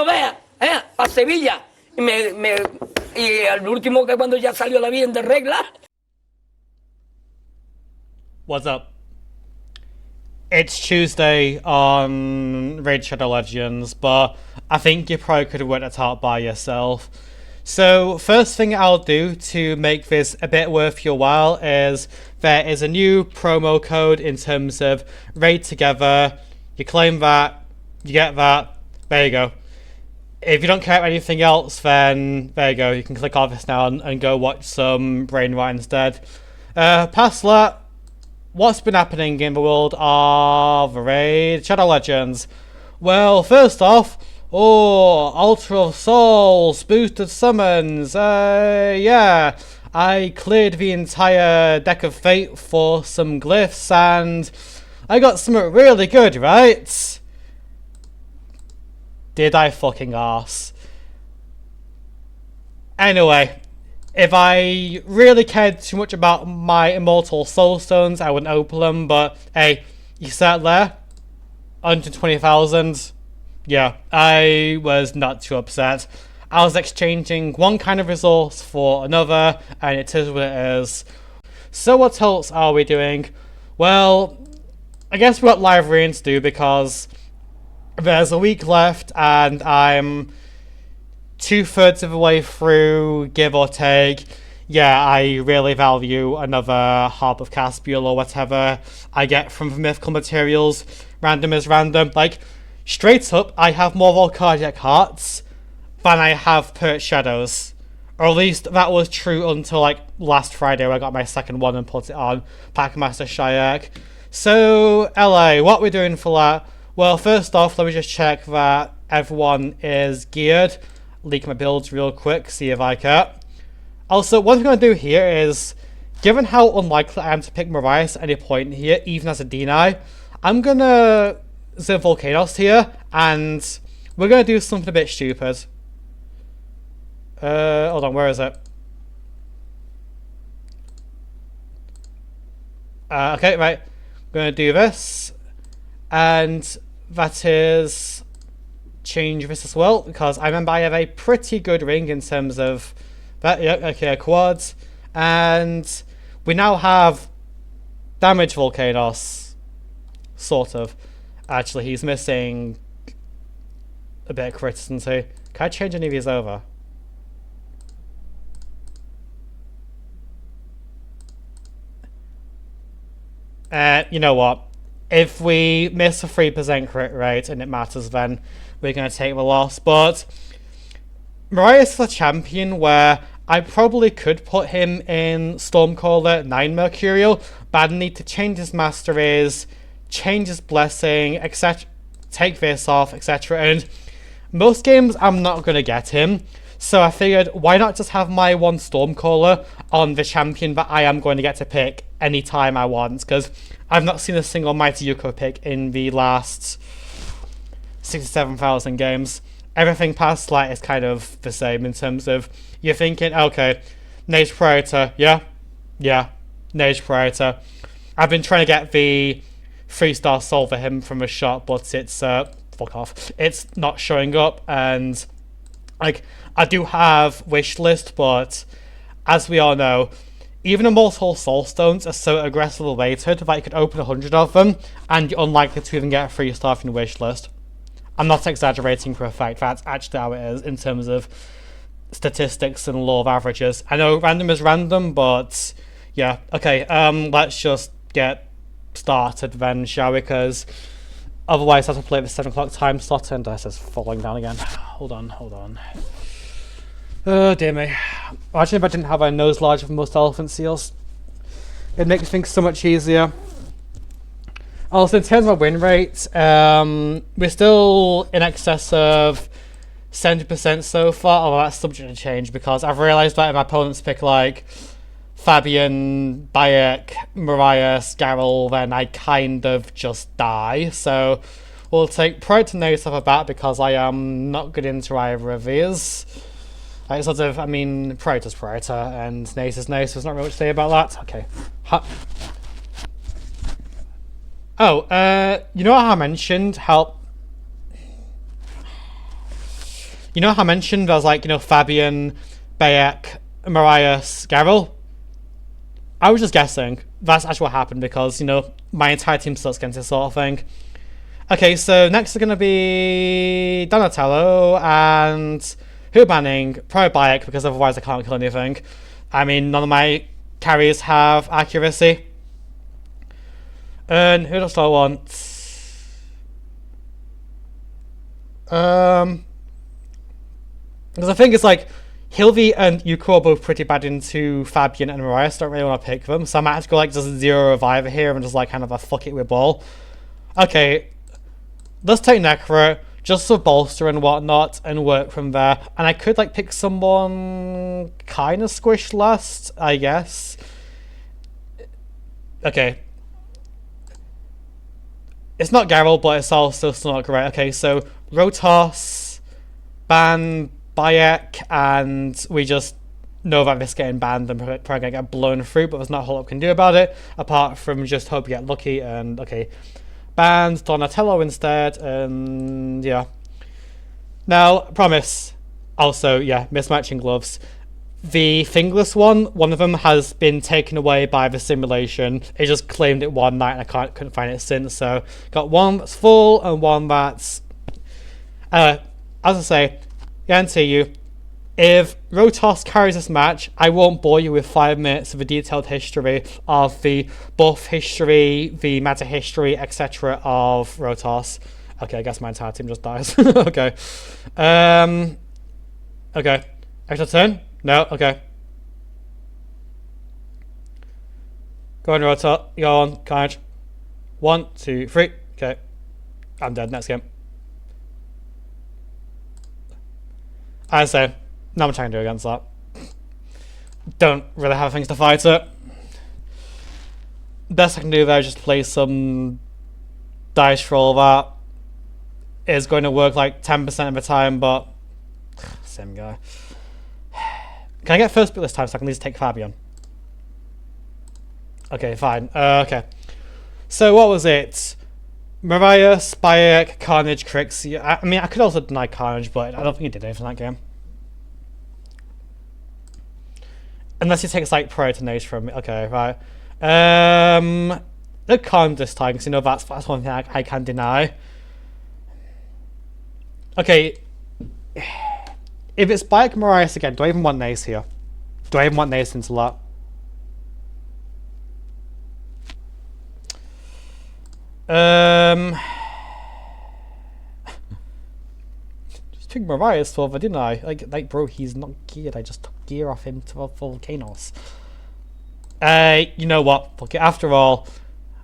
no veas, a Sevilla. Y el último que cuando ya salió la bien de regla. What's up? It's Tuesday on Raid Shadow Legends, but I think you probably could have worked it out by yourself. So, first thing I'll do to make this a bit worth your while is there is a new promo code in terms of Raid Together. You claim that, you get that, there you go. If you don't care about anything else, then there you go. You can click off this now and go watch some Brain Rot instead. Past that, what's been happening in the world of Raid Shadow Legends? Well, first off, Altar of Souls, boosted summons, yeah. I cleared the entire deck of Fate for some glyphs and I got something really good, right? Did I fucking arse? Anyway, if I really cared too much about my Immortal Soul Stones, I wouldn't open them, but hey, you sat there, 120,000. Yeah, I was not too upset. I was exchanging one kind of resource for another, and it is what it is. So what else are we doing? Well, I guess we've got live reigns to do because there's a week left, and I'm 2/3 of the way through, give or take. Yeah, I really value another Harp of Caspiel or whatever I get from the mythical materials. Random is random. Like, straight up, I have more Volcardiac Hearts than I have Perch Shadows. Or at least that was true until like last Friday where I got my second one and put it on Packmaster CHESHIRE. So, LA, what are we doing for that? Well, first off, let me just check that everyone is geared. Leak my builds real quick, see if I can. Also, what I'm going to do here is, given how unlikely I am to pick Marias at any point here, even as a deny, I'm going to zip Volcanoes here, and we're going to do something a bit stupid. Hold on, where is it? Okay, right. I'm going to do this, and that is change this as well, because I remember I have a pretty good ring in terms of that. Yeah, okay, quads, and we now have damage Volcanoes, sort of. Actually, he's missing a bit of criticism. Can I change any of these over? You know what? If we miss a 3% crit rate and it matters, then we're going to take the loss. But Marias is a champion where I probably could put him in Stormcaller 9 Mercurial, but I need to change his masteries, change his blessing, etc. Take this off, etc. And most games I'm not going to get him. So I figured, why not just have my one Stormcaller on the champion that I am going to get to pick anytime I want? Because I've not seen a single Mighty Yuko pick in the last 67,000 games. Everything past that is kind of the same in terms of you're thinking, okay, Nage Praetor, yeah, Nage Praetor. I've been trying to get the 3-star soul for him from a shot, but it's fuck off. It's not showing up, and like I do have wish list, but as we all know, even Immortal Soul Stones are so aggressively weighted that you could open 100 of them, and you're unlikely to even get a 3-star from your wish list. I'm not exaggerating for a fact, that's actually how it is in terms of statistics and law of averages. I know random is random, but yeah, okay, let's just get started then, shall we? Because otherwise I have to play the 7 o'clock time slot and this is falling down again. Hold on. Oh dear me. Imagine if I didn't have a nose larger than most elephant seals. It'd make things so much easier. Also, in terms of win rate, we're still in excess of 70% so far, although that's subject to change because I've realised that if my opponents pick like Fabian, Bayek, Marias, Garrel, then I kind of just die. So we'll take pride to notice off a bat because I am not good into either of these. Like sort of, I mean, Praetor's Praetor and Nace is Nace. There's not really much to say about that. Okay. You know how I mentioned how You know how I mentioned there's like, Fabian, Bayek, Marius, Garrel? I was just guessing. That's actually what happened because, my entire team sucks against this sort of thing. Okay, so next is going to be Donatello and who banning? Probably Bayek because otherwise I can't kill anything. I mean, none of my carries have accuracy. And who does I want? Because I think it's like Hilvi and Yuko are both pretty bad into Fabian and Marius. Don't really want to pick them, so I might have to go like just 0 Reviver here and just like kind of a fuck it with ball. Okay, let's take Necro just for bolster and whatnot and work from there. And I could like pick someone kind of squished last, I guess. Okay. It's not Garrel, but it's also still not great. Okay, so Rotos, ban Bayek, and we just know that this getting banned and probably gonna get blown through, but there's not a whole lot we can do about it, apart from just hope we get lucky. And okay, banned Donatello instead, and yeah. Now, promise, also, yeah, mismatching gloves. The Fingless one of them has been taken away by the simulation. It just claimed it one night and I couldn't find it since. So, got one that's full and one that's... as I say, guarantee you, if Rotos carries this match, I won't bore you with 5 minutes of a detailed history of the buff history, the meta history, etc. of Rotos. Okay, I guess my entire team just dies. Okay. Okay. Extra turn? No? Okay. Go on, Rotot. Go on, Carnage. 1, 2, 3. Okay. I'm dead. Next game. I say, not much I can do against that. Don't really have things to fight it. Best I can do there is just play some dice roll that is going to work like 10% of the time, but same guy. Can I get first pick this time so I can at least take Fabian? Okay, fine. Okay. So what was it? Marius, Bayek, Carnage, Crixie. I mean, I could also deny Carnage, but I don't think he did anything in that game. Unless he takes like prior to Nage from me. Okay, right. The Carnage this time, because that's one thing I can deny. Okay. If it's Bayek Marius again, do I even want Nace here? Do I even want Nace into that? Just took Marius over, didn't I? Like, bro, he's not geared. I just took gear off him to Volcanoes. You know what? Fuck it. After all,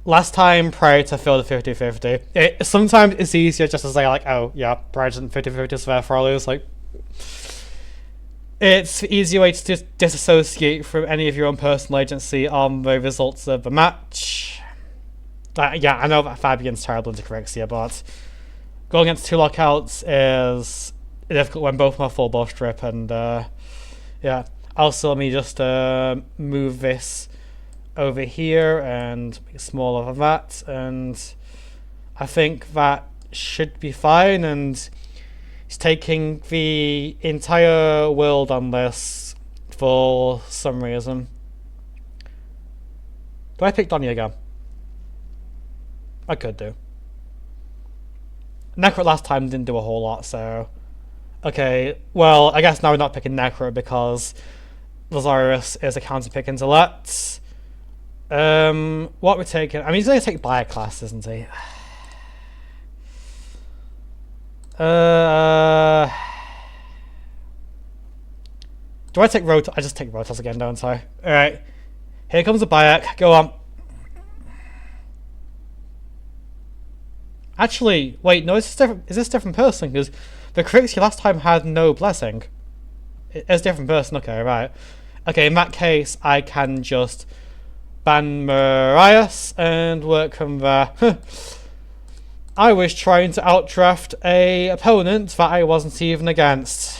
last time prior to fill the 50-50, sometimes it's easier just to say like, oh yeah, prior to 50-50, so therefore I lose. Like, it's an easier way to just disassociate from any of your own personal agency on the results of the match. Yeah, I know that Fabian's terrible into Correxia, but going against 2 lockouts is difficult when both are full buff strip, and yeah. Also, let me just move this over here and make it smaller than that, and I think that should be fine, and he's taking the entire world on this for some reason. Do I pick Donnie again? I could do. Necro last time didn't do a whole lot, so... Okay, well, I guess now we're not picking Necro because Lazarus is a counter pick into Let's. What we're taking... I mean, he's going to take Bioclass, isn't he? Do I take Rotos? I just take Rotos again, don't I? Alright. Here comes the Bayek. Go on. Actually, wait, no, is this different person? Because the Crixie last time had no blessing. It's a different person, okay, right. Okay, in that case, I can just ban Marius and work from there. I was trying to outdraft a opponent that I wasn't even against.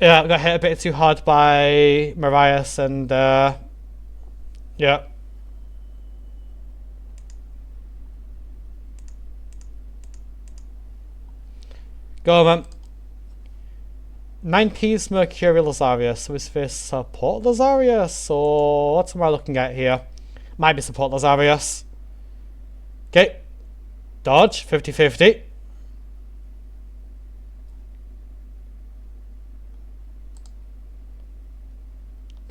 Yeah, I got hit a bit too hard by Marius and, yeah. Go on, man. 9 piece Mercury Lazarius. So is this support Lazarius? Or what am I looking at here? Might be support Lazarius. Okay. Dodge, 50-50.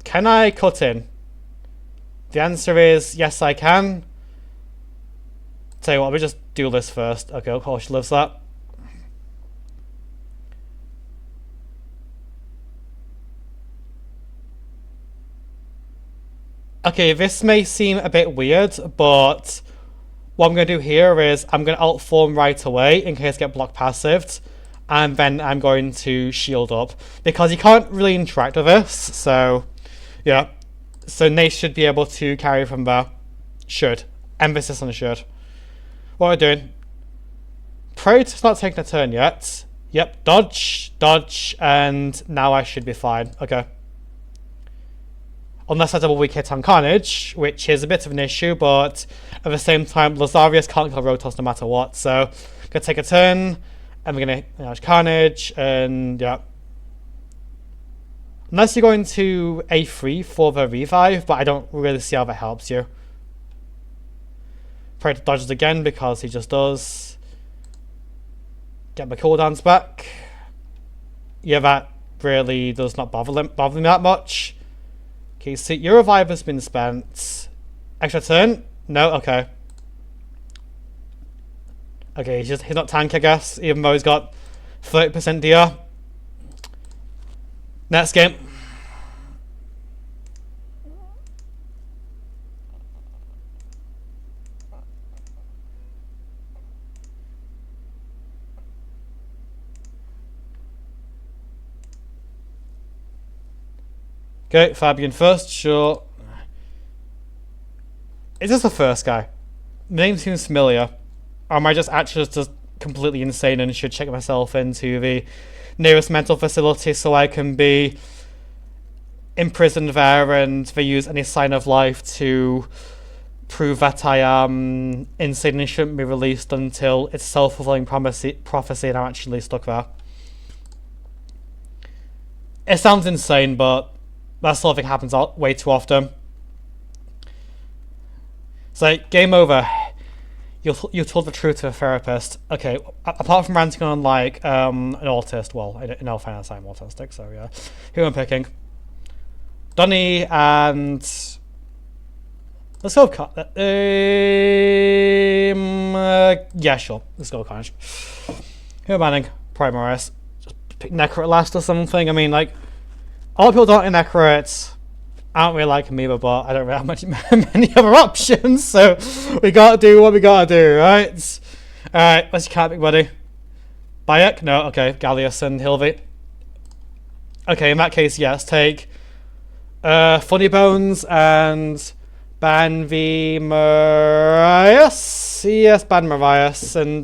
Can I cut in? The answer is yes, I can. Tell you what, let me just do this first. Okay, of course she loves that. Okay, this may seem a bit weird, but what I'm going to do here is I'm going to alt form right away in case I get block passived, and then I'm going to shield up because you can't really interact with this. So yeah, so Nace should be able to carry from there. Should. Emphasis on should. What are we doing? Predator's not taking a turn yet. Yep, dodge, dodge, and now I should be fine. Okay. Unless I double weak hit on Carnage, which is a bit of an issue, but at the same time, Lazarius can't kill Rotos no matter what. So, I'm going to take a turn, and we're going to Carnage, and yeah. Unless you're going to A3 for the revive, but I don't really see how that helps you. Predator dodges again because he just does. Get my cooldowns back. Yeah, that really does not bother me that much. Okay, see, your revive has been spent. Extra turn? No? Okay. Okay, he's not tank, I guess, even though he's got 30% DR. Next game. Okay, Fabian first, sure. Is this the first guy? The name seems familiar. Or am I just actually just completely insane and should check myself into the nearest mental facility so I can be imprisoned there and they use any sign of life to prove that I am insane and shouldn't be released until it's self-fulfilling prophecy and I'm actually stuck there. It sounds insane, but that sort of thing happens way too often. It's like, game over. You told the truth to a therapist. Okay, apart from ranting on like an autist, well, in all fairness, I'm autistic, so yeah. Who am I picking? Donny and let's go with yeah, sure. Let's go with Carnage. Who am I banning? Primaris. Just pick Necro at last or something. I mean, like, a lot of people don't in Necro. Aren't really like Amoeba, but I don't really have many other options, so we gotta do what we gotta do, right? Alright, what's your card, big buddy? Bayek? No, okay, Gallius and Hilvi. Okay, in that case, yes, take Funny Bones and ban the Marius. Yes, ban Marius, and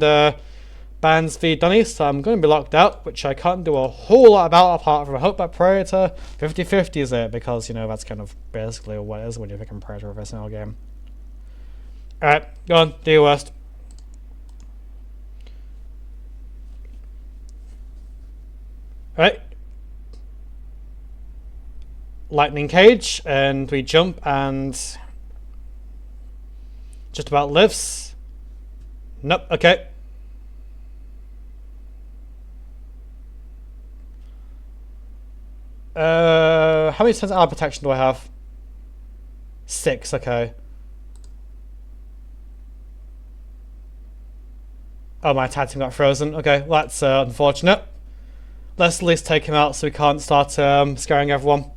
bans the Dunny, so I'm going to be locked out, which I can't do a whole lot about apart from I hope that Predator 50-50 is it, because, you know, that's kind of basically what it is when you're picking Predator every single game. Alright, go on, do your worst. Alright. Lightning Cage, and we jump and just about lives. Nope, okay. How many turns of protection do I have? 6, okay. Oh, my attack team got frozen. Okay, well, that's unfortunate. Let's at least take him out so we can't start scaring everyone.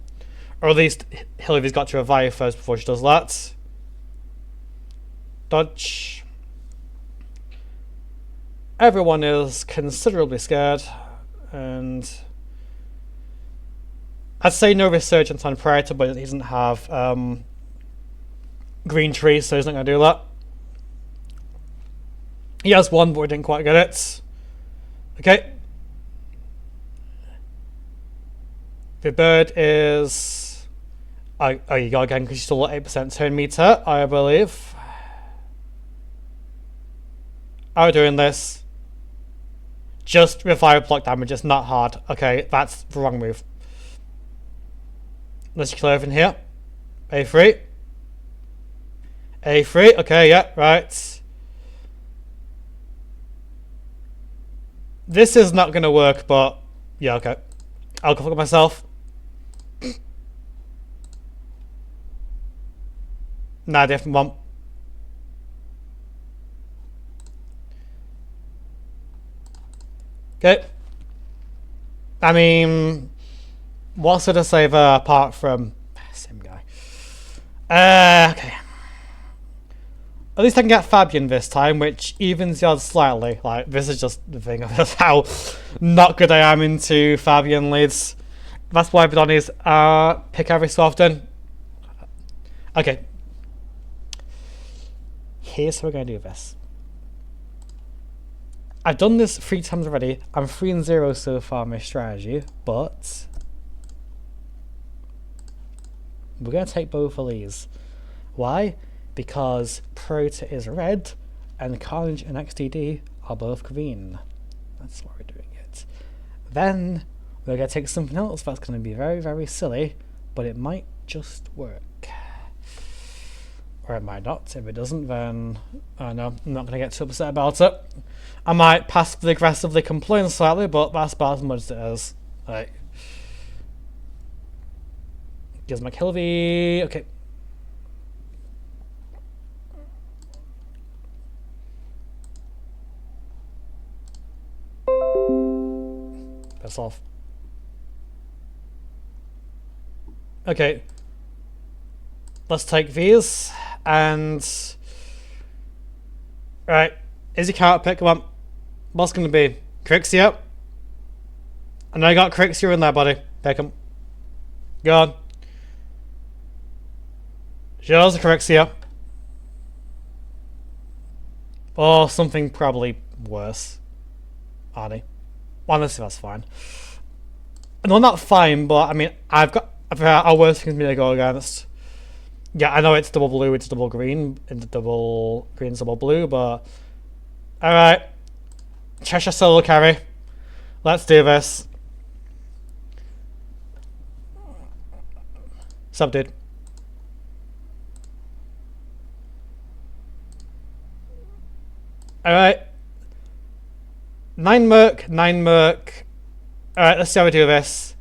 Or at least Hillary's got to revive first before she does that. Dodge. Everyone is considerably scared. And I'd say no resurgence on Predator, but he doesn't have green tree, so he's not going to do that. He has one, but we didn't quite get it. Okay. The bird is... Oh, you go again because you're still at 8% turn meter, I believe. How are we doing this? Just revive block damage, it's not hard. Okay, that's the wrong move. Let's clear everything here. A3. A3, okay, yeah, right. This is not gonna work, but yeah, okay. I'll go fuck myself. Nah, different one. Okay. I mean, what's there to say there apart from same guy? Okay. At least I can get Fabian this time, which evens the odds slightly. Like, this is just the thing of how not good I am into Fabian leads. That's why I've been on his pick every so often. Okay. Here's how we're going to do this. I've done this 3 times already. I'm 3-0 so far in my strategy, but we're going to take both of these. Why? Because Prota is red and Carnage and XTD are both green. That's why we're doing it. Then we're going to take something else that's going to be very, very silly, but it might just work. Or it might not. If it doesn't, then I know I'm not going to get too upset about it. I might passively aggressively complain slightly, but that's about as much as it is. Right. Gives my kill V. Okay. Piss off. Okay. Let's take these and right. Is your card pick? Come on. What's gonna be? Crixia? I know I got Crixia in there, buddy. Pick him. Go on. Shows the Crixia. Or something probably worse. Arnie. Honestly, that's fine. No, not fine, but I mean, I've got our worst things me to go against. Yeah, I know it's double blue, it's double green, it's double green, double blue, but alright. Cheshire solo carry. Let's do this. Sup, dude? Alright. 9 Merc, 9 Merc. Alright, let's see how we do this.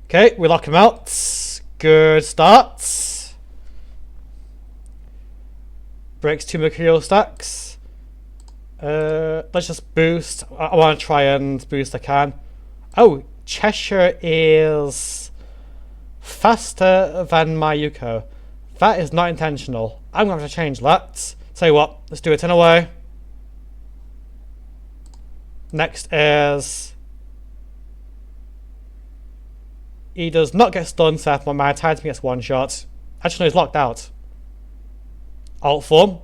Okay, we lock him out. Good start. Breaks 2 Mercurial stacks. Let's just boost. I want to try and boost I can. Oh, Cheshire is faster than my Yuko. That is not intentional. I'm going to have to change that. Tell you what, let's do it in a way. Next is... He does not get stunned, so my time gets 1 shot. Actually, he's locked out. Alt form.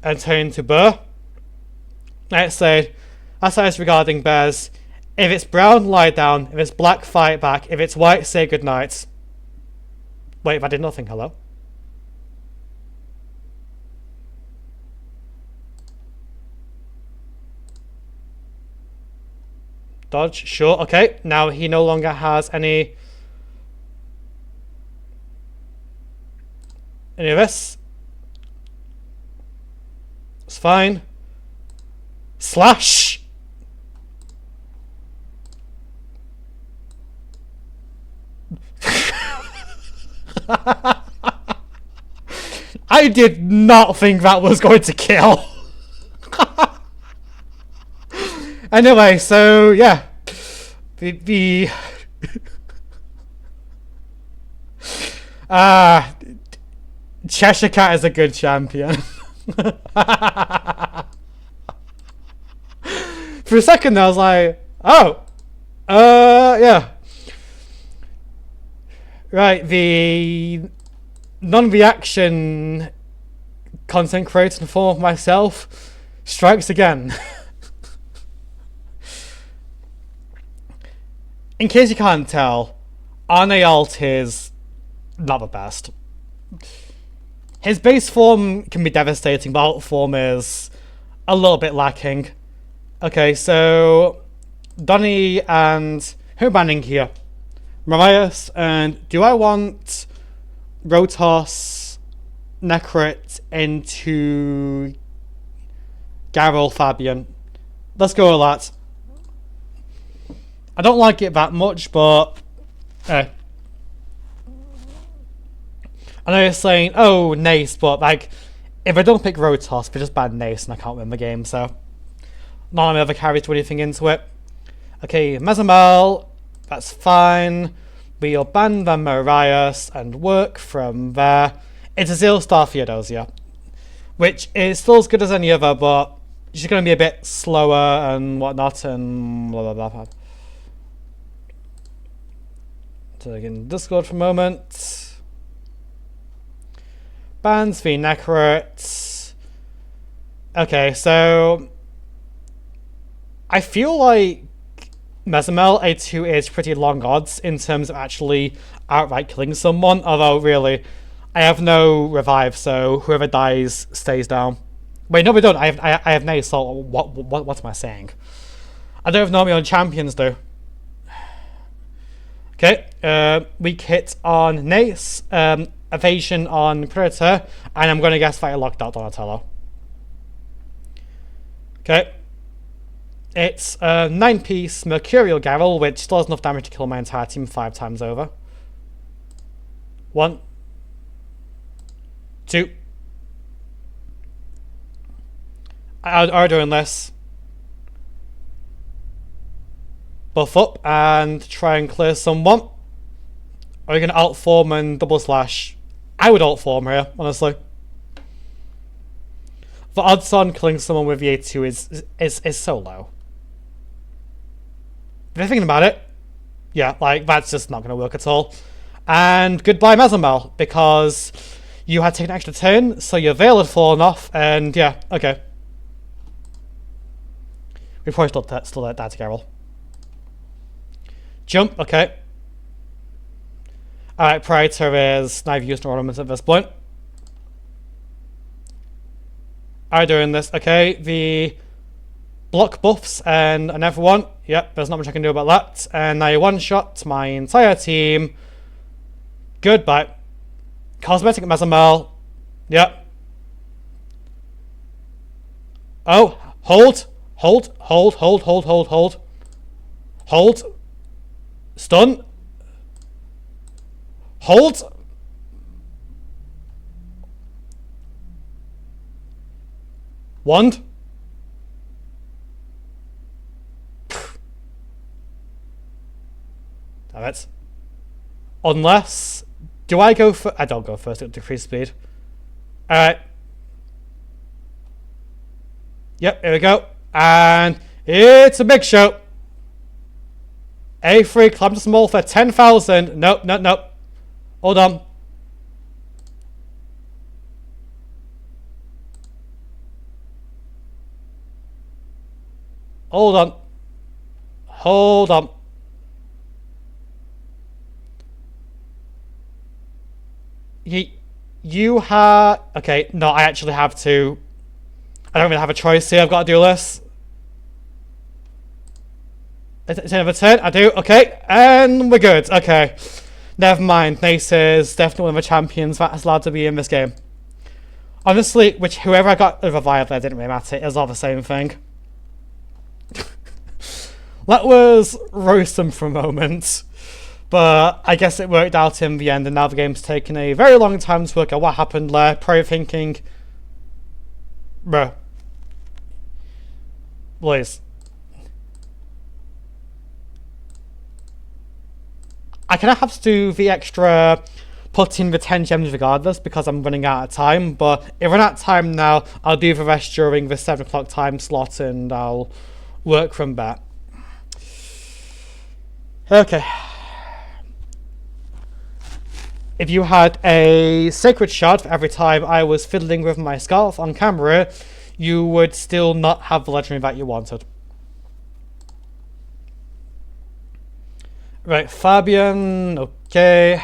And turn to Burr. Let's say, as I was regarding bears, if it's brown, lie down. If it's black, fight back. If it's white, say goodnight. Wait, if I did nothing, hello? Dodge, sure, okay. Now he no longer has any of this. It's fine. Slash! I did not think that was going to kill. Anyway, so yeah, the Cheshire Cat is a good champion. For a second, I was like, oh, yeah. Right, the non-reaction content creator in the form of myself strikes again. In case you can't tell, Arne Alt is not the best. His base form can be devastating, but alt form is a little bit lacking. Okay, so Donny and who am banning here? Marius, and do I want Rotos, Necrit into Garrel, Fabian? Let's go with that. I don't like it that much, but I know you're saying, oh, Nace, but like, if I don't pick Rotos, we just ban Nace and I can't win the game, so none of my other carries do anything into it. Okay, Mezamel, that's fine. We'll ban the Marius and work from there. It's a Zero-Star Theodosia, which is still as good as any other, but she's going to be a bit slower and whatnot and blah blah blah. So again, Discord for a moment. Bans v Necrit. Okay, so I feel like Mezamel A2 is pretty long odds in terms of actually outright killing someone, although really, I have no revive, so whoever dies stays down. Wait, no we don't, I have no assault, what am I saying? I don't even know what my own champions do. Okay, weak hit on Nace, evasion on Predator, and I'm going to guess that I locked out Donatello. Okay. It's a 9-piece Mercurial Garrel, which does enough damage to kill my entire team 5 times over. 1, 2. I'm doing this. Buff up and try and clear someone. Are you going to alt form and double slash? I would alt form here, honestly. The odds on killing someone with the A2 is so low. If you're thinking about it, yeah, like that's just not going to work at all. And goodbye Mezamel, because you had taken an extra turn, so your veil had fallen off, and yeah, okay. We probably still let that to Garrel. Jump, okay. Alright, Praetor is now used no ornaments at this point. I'm doing this, okay. The block buffs and another one. Yep, there's not much I can do about that. And I one-shot my entire team. Goodbye. Cosmetic Mezamel. Yep. Oh, hold. Hold. Hold. Hold. Hold. Hold. Hold. Hold. Stun. Hold. Wand. Damn it. Unless... Do I go for... I don't go first, it'll decrease speed. Alright. Yep, here we go. And it's a big show. A3 climb to small for 10,000. Nope, nope, nope. Hold on. Hold on. Hold on. You have... Okay, no, I actually have to... I don't really have a choice here. I've got to do this. It's another turn. I do. Okay, and we're good. Okay. Never mind. Nace is definitely one of the champions that is allowed to be in this game. Honestly, whoever I got over Revive there didn't really matter. It was all the same thing. Let us roast them for a moment. But I guess it worked out in the end, and now the game's taken a very long time to work out what happened there. Probably thinking, bruh, please. I kind of have to do the extra, putting the 10 gems regardless, because I'm running out of time. But if we're out of time now, I'll do the rest during the 7 o'clock time slot, and I'll work from there. Okay. If you had a sacred shard for every time I was fiddling with my scarf on camera, you would still not have the legendary that you wanted. Right, Fabian, okay.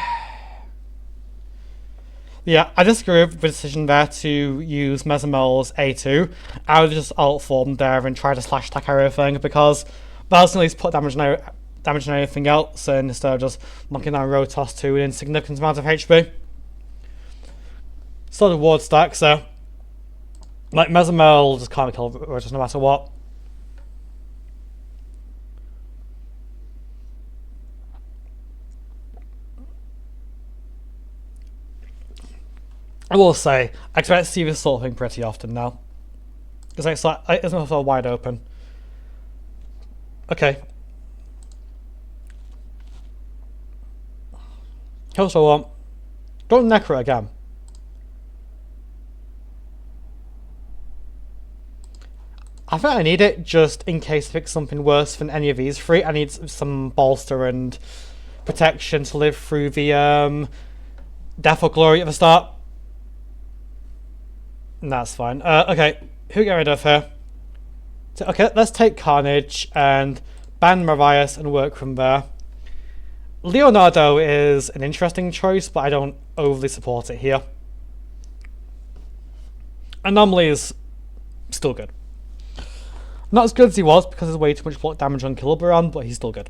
Yeah, I disagree with the decision there to use Mesamel's A2. I would just alt form there and try to slash attack everything because that's at least put damage on anything else instead of just knocking down Rotos to an insignificant amount of HP. Still the ward stack, so like Mesamel just can't kill Rotos no matter what. I will say, I expect to see this sort of thing pretty often now. It's also wide open. Okay. Here's what I want. Don't Necro again. I think I need it just in case I pick something worse than any of these three. I need some bolster and protection to live through the Death or Glory at the start. That's fine. Okay, who get rid of here? So, okay, let's take Carnage and ban Marias and work from there. Leonardo is an interesting choice, but I don't overly support it here. Anomaly is still good. Not as good as he was because there's way too much block damage on Kilberon, but he's still good.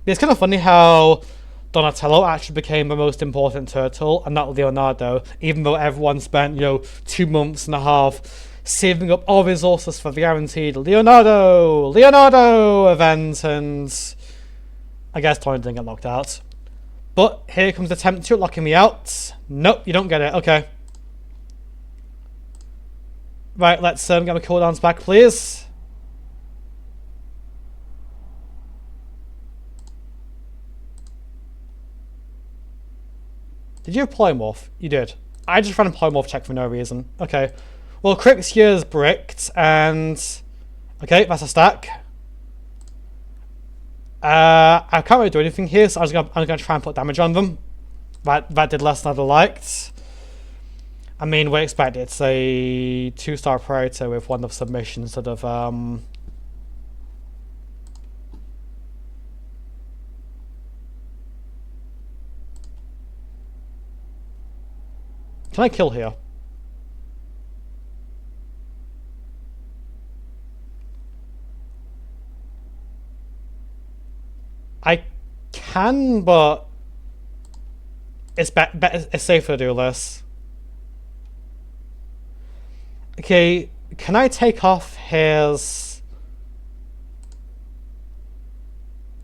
But it's kind of funny how Donatello actually became the most important turtle and not Leonardo, even though everyone spent, 2 months and a half saving up all resources for the guaranteed Leonardo event, and I guess Tony didn't get locked out. But here comes the attempt to locking me out. Nope, you don't get it. Okay. Right, let's get my cooldowns back, please. Did you have Polymorph? You did. I just ran a Polymorph check for no reason. Okay. Well, Crixier's bricked, and... Okay, that's a stack. I can't really do anything here, so I'm gonna try and put damage on them. That did less than I'd liked. I mean, we expect it's a 2-star Predator with 1 of submission instead of Can I kill here? I can, but it's it's safer to do this. Okay, can I take off his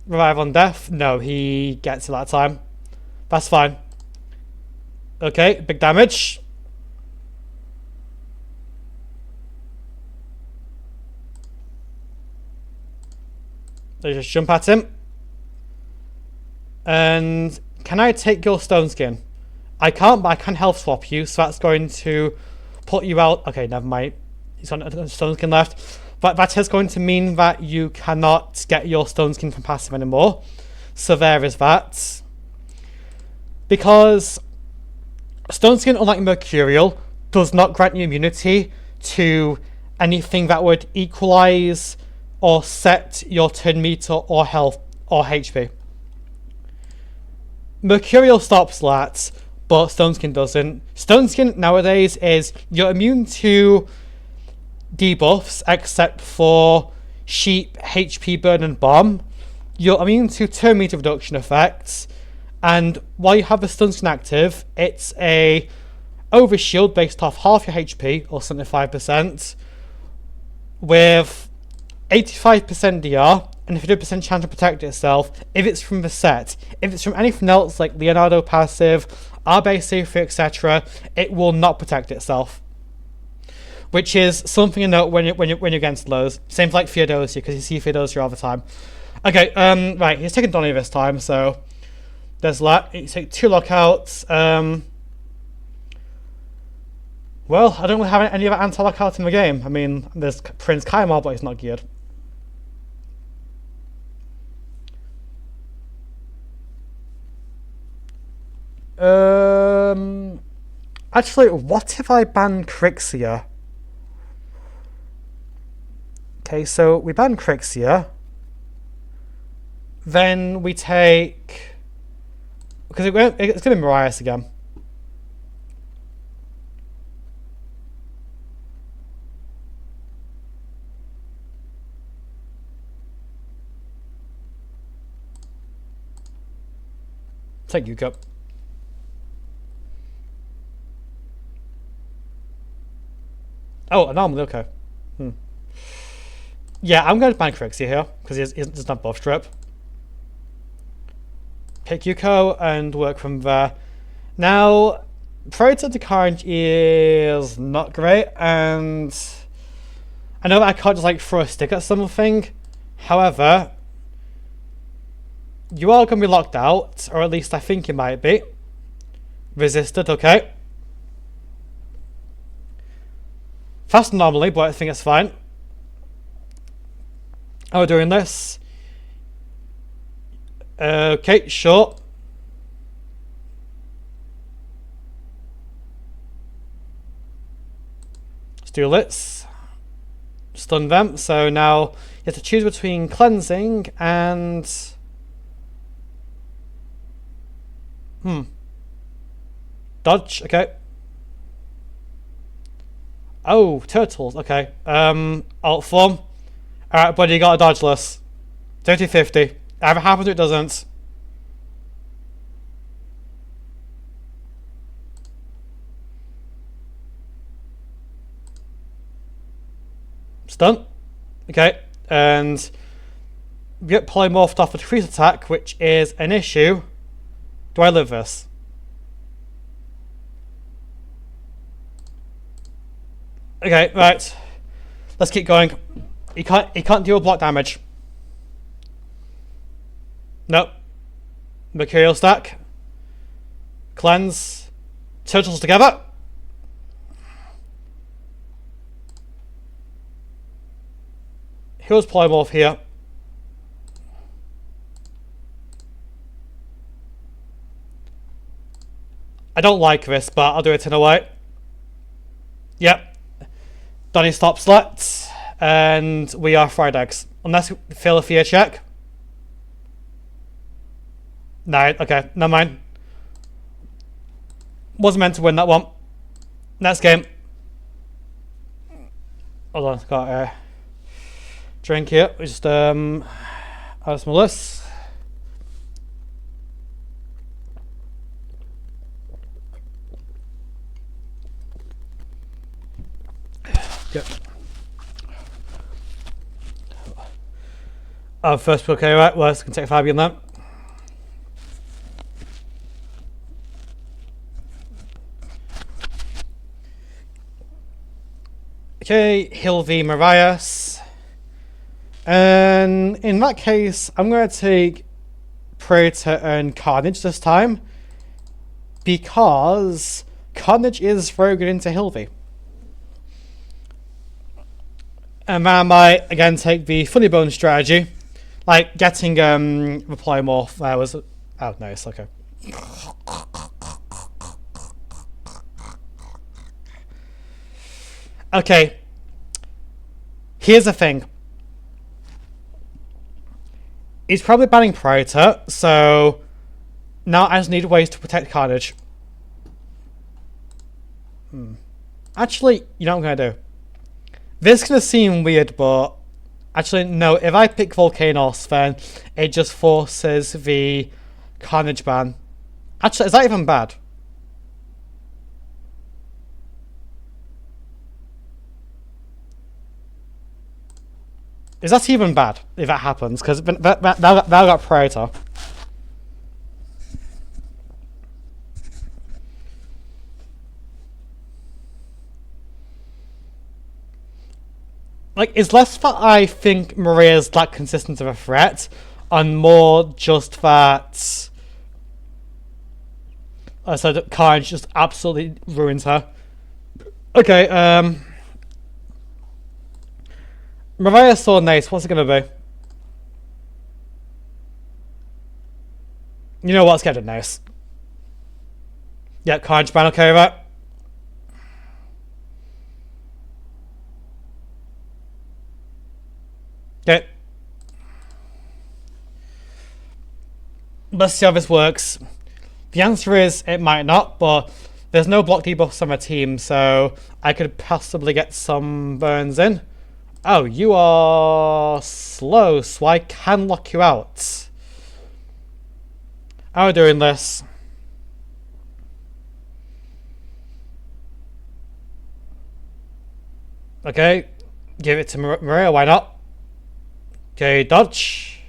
Revive on Death? No, he gets it that time. That's fine. Okay, big damage. They just jump at him. And can I take your Stone Skin? I can't, but I can health swap you, so that's going to put you out. Okay, never mind. He's got a Stone Skin left. But that is going to mean that you cannot get your Stone Skin from passive anymore. So there is that. Because Stone Skin, unlike Mercurial, does not grant you immunity to anything that would equalize or set your turn meter or health or HP. Mercurial stops that, but Stone Skin doesn't. Stone Skin nowadays is you're immune to debuffs except for Sheep, HP Burn and Bomb. You're immune to turn meter reduction effects. And while you have the Stun Skin active, it's a overshield based off half your HP, or 75%, with 85% DR, and 50% chance to protect itself if it's from the set. If it's from anything else like Leonardo passive, R-Base C3, etc., it will not protect itself. Which is something to note when you're against lows. Same for like Theodosia, because you see Theodosia all the time. Okay, right, he's taking Donnie this time, so there's that. You take 2 lockouts. Well, I don't really have any other anti-lockout in the game. I mean, there's Prince Kaimar, but he's not geared. Actually, what if I ban Crixia? Okay, so we ban Crixia. Then we take... Because it's going to be Marias again. Take you, Cup. Oh, anomaly, okay. Yeah, I'm going to ban Crixie here, because he doesn't have buff strip. Pick Yuko and work from there. Now, Predator to Carnage is not great, and I know that I can't just like throw a stick at something. However, you are going to be locked out, or at least I think you might be. Resisted, okay. Fast anomaly, but I think it's fine. Oh, we're doing this. Okay, sure. Let's do this. Stun them. So now you have to choose between cleansing and dodge. Okay. Oh, turtles. Okay. Alt form. Alright, buddy, you got a dodgeless. 50-50. Either happens or it doesn't. Stun. Okay. And we get polymorphed off a decrease attack, which is an issue. Do I live this? Okay, right. Let's keep going. He can't deal block damage. Nope. Mercurial stack. Cleanse. Turtles together. Here's polymorph here. I don't like this, but I'll do it in a way. Yep. Donnie stops let. And we are fried eggs. Unless you fail a fear check. No, okay, never mind. Wasn't meant to win that one. Next game. Hold on, got a drink here. We just add some list. Yep. Oh, first okay, right. Well, let's take 5 in that. Okay, Hilvi Marias. And in that case, I'm going to take Predator and Carnage this time. Because Carnage is very good into Hilvi. And then I might again take the Funny Bone strategy. Like getting reply morph there was oh nice, okay. Okay. Here's the thing. He's probably banning Predator, so now I just need ways to protect Carnage. Actually, you know what I'm gonna do? This is gonna seem weird, but actually no, if I pick Volcanoes, then it just forces the Carnage ban. Actually, is that even bad? Is that even bad if that happens? Because that got Predator. Like, it's less that I think Maria's that consistent of a threat, and more just that so that Carnage just absolutely ruins her. Okay, Maria's so nice, what's it gonna be? You know what's getting nice. Yeah, Carnage ban, okay, right? Okay. Let's see how this works. The answer is it might not, but there's no block debuffs on my team, so I could possibly get some burns in. Oh, you are slow, so I can lock you out. How are we doing this? Okay, give it to Maria, why not? Okay, dodge.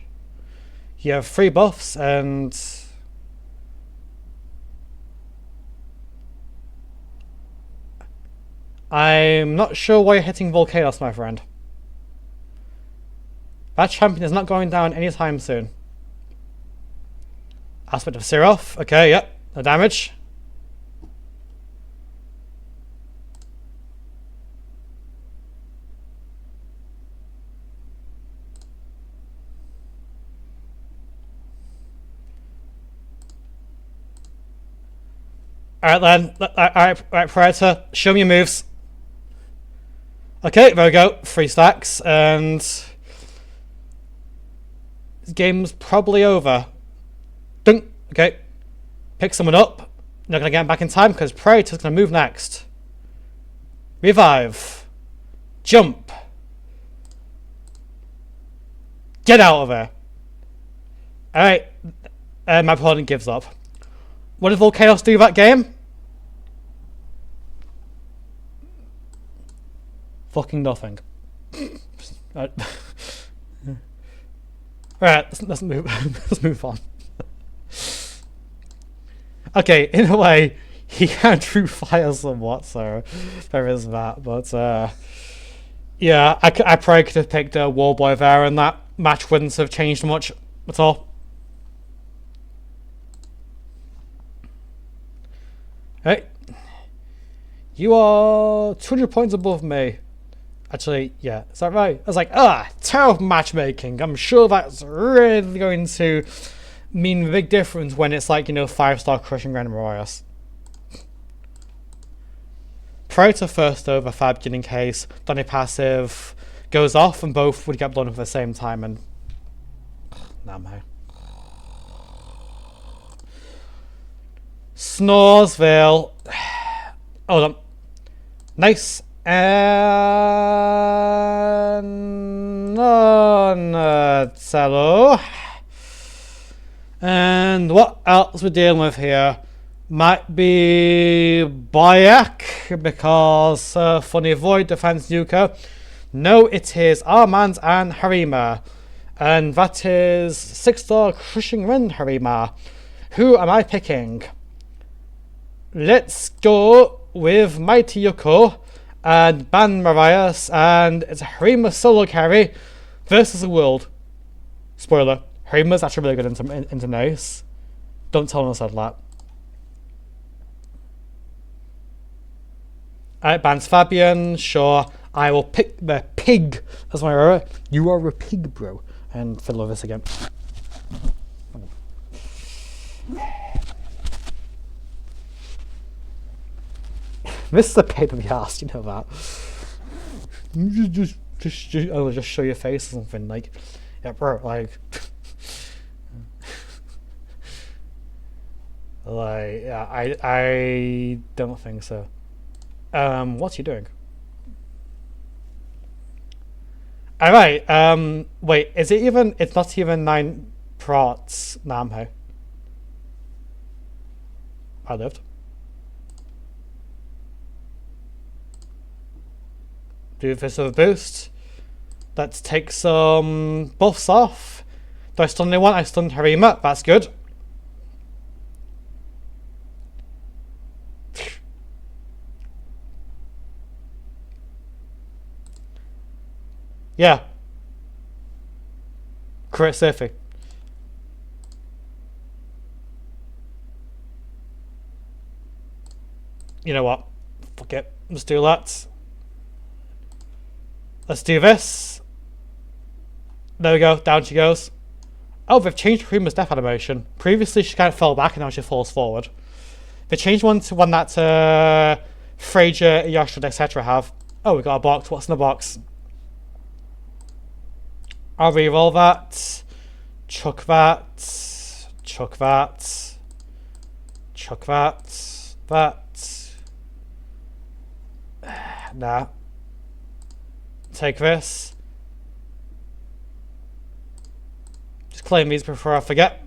You have 3 buffs and... I'm not sure why you're hitting Volcanoes, my friend. That champion is not going down anytime soon. Aspect of Siroth. Okay, yep. No damage. Alright then. Alright, Predator. Show me your moves. Okay, there we go. 3 stacks. And... this game's probably over. Dunk. Okay. Pick someone up. Not going to get him back in time because Predator's going to move next. Revive. Jump. Get out of there. Alright. My opponent gives up. What did Volcanoes do that game? Fucking nothing. Right, let's move. Let's move on. Okay, in a way, he can true fire somewhat, so there is that. But yeah, I probably could have picked a Warboy there, and that match wouldn't have changed much at all. Hey, you are 200 points above me. Actually, yeah, is that right? I was like, terrible matchmaking. I'm sure that's really going to mean a big difference when it's like, 5-star crushing random warriors. Predator first over Fabian in case Donny passive goes off and both would get blown up at the same time and... Namho. Snoresville. Hold on. Nice. And Donatello. And what else we're dealing with here? Might be Bayak because funny void defense Yuka. No, it is Armand and Harima. And that is 6-star crushing wind Harima. Who am I picking? Let's go with Mighty Yoko and Ban Marias, and it's a Harima solo carry versus the world. Spoiler, Harima's actually really good into Nice. Don't tell him I said that. Alright, bans Fabian, sure. I will pick the pig as my error. You are a pig, bro. And fiddle with this again. This is a pain in the ass, you know that. Just show your face or something, like, yeah, bro, like, like, yeah, I don't think so. What's he doing? Alright, wait, is it even, it's not even 9 prots, Namho. I lived. Do this with a boost. Let's take some buffs off. Do I stun anyone? I stunned Harima. That's good. Yeah. Crit Surfy. You know what? Fuck it. Let's do that. Let's do this. There we go. Down she goes. Oh, they've changed Harima's death animation. Previously, she kind of fell back, and now she falls forward. They changed one to one that Fraser, Yoshua, etc. have. Oh, we got a box. What's in the box? I'll reroll that. Chuck that. Chuck that. Chuck that. That. Nah. Take this. Just claim these before I forget.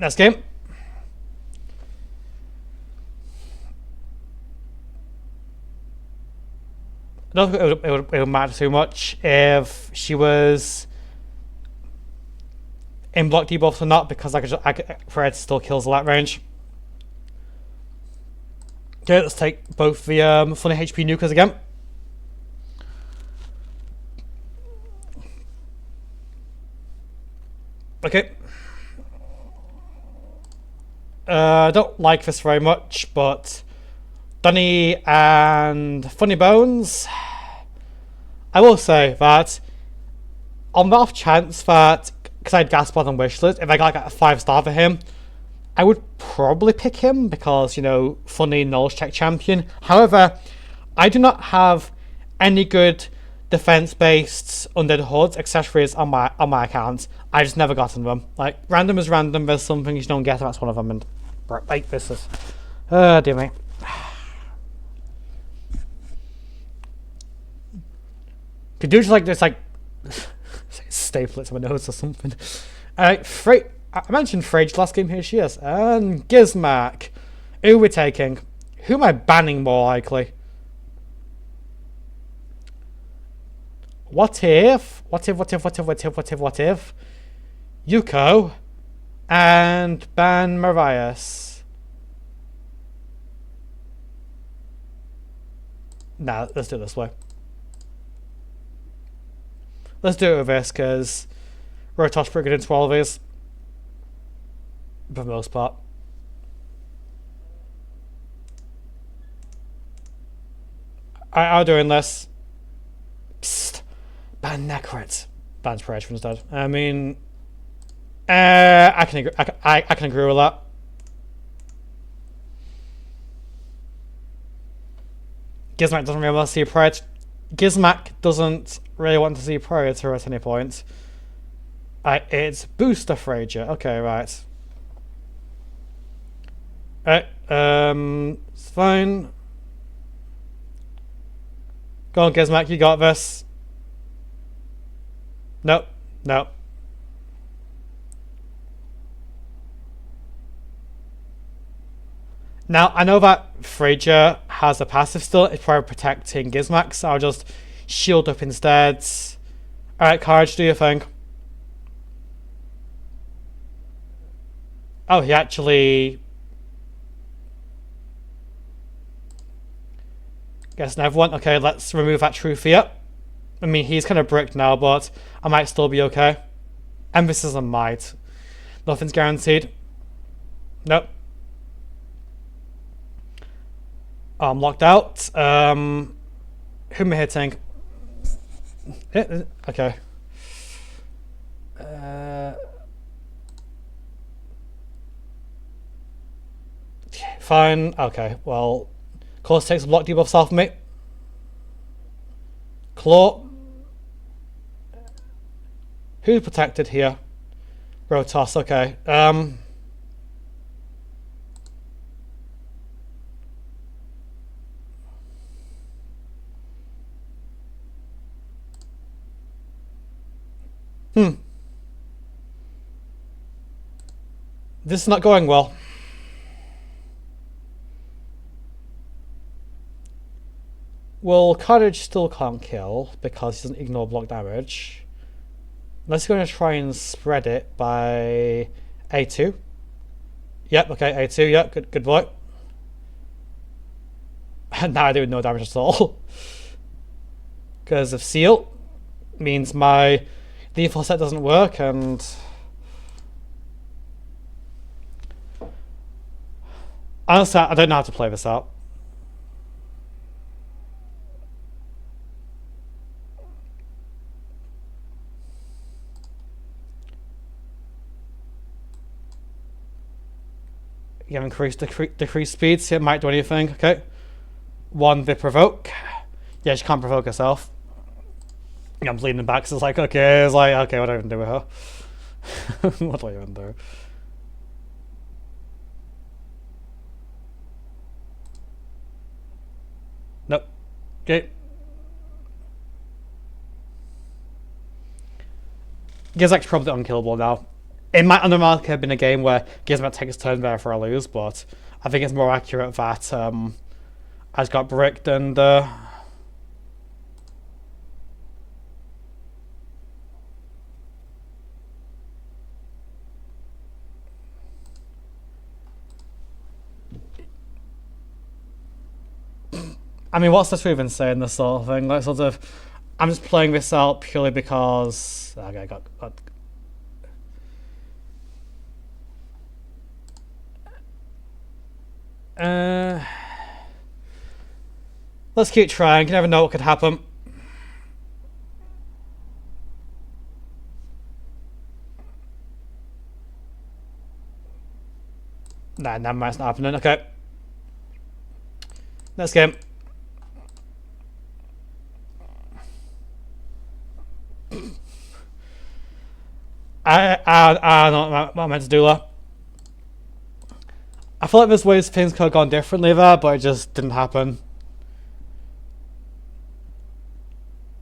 Next game. I don't think it would matter too much if she was in block debuffs or not, because Fred still kills a lat range. Okay, let's take both the funny HP nukers again. Okay. I don't like this very much, but Dunny and Funny Bones, I will say that on the off chance that, because I had Gaspard on wishlist, if I got like a 5-star for him, I would probably pick him because, you know, funny knowledge check champion. However, I do not have any good defense-based undead hoods accessories on my account. I just never gotten them. Like, random is random. There's some things you don't get, and that's one of them. And like this is, dear me. Could do just like this, like staple it to my nose or something. I mentioned Frage last game. Here she is, and Gizmac. Who we're taking? Who am I banning more likely? What if Yuko and ban Marias? Nah, let's do it this way. Let's do it with this, because Rotosh pretty good into all of these. For the most part. I'm doing this. Psst. Ban Necrit. Ban Sprite instead. I mean, I can agree. I can agree with that. Gizmac doesn't really want to see Predator. Gizmac doesn't really want to see Predator at any point. It's Booster Frager. Okay, right. It's fine. Go on, Gizmac, you got this. Nope, nope. Now, I know that Frager has a passive still. It's probably protecting Gizmac, so I'll just shield up instead. Alright, Courage, do your thing. Oh, he actually... Guess never one. Okay, let's remove that True Fear. I mean, he's kind of bricked now, but I might still be okay. Emphasis on might. Nothing's guaranteed. Nope. Oh, I'm locked out. Who am I hitting? Okay. Fine. Okay, well... Claws takes a block debuffs off me. Claw. Who's protected here? Rotos, okay. This is not going well. Well, Courage still can't kill because he doesn't ignore block damage. Unless you're going to try and spread it by A2. Yep, okay, A2, yep, good boy. Now I do no damage at all. Because of Seal. Means my default set doesn't work, and... Honestly, I don't know how to play this out. You have increased decrease speed, so it might do anything. Okay. 1 the provoke. Yeah, she can't provoke herself. Yeah, I'm bleeding back, so it's like, okay, what do I even do with her? What do I even do? Nope. Okay. Gizak's probably unkillable now. It might automatically have been a game where Gizmo takes turn there for a lose, but I think it's more accurate that I got bricked and I mean, what's the truth in saying this sort of thing? Like, sort of, I'm just playing this out purely because okay, I got let's keep trying. You never know what could happen. Nah, never mind, it's not happening. Okay. Next game. I don't know what I meant to do there. I feel like there's ways things could have gone differently there, but it just didn't happen.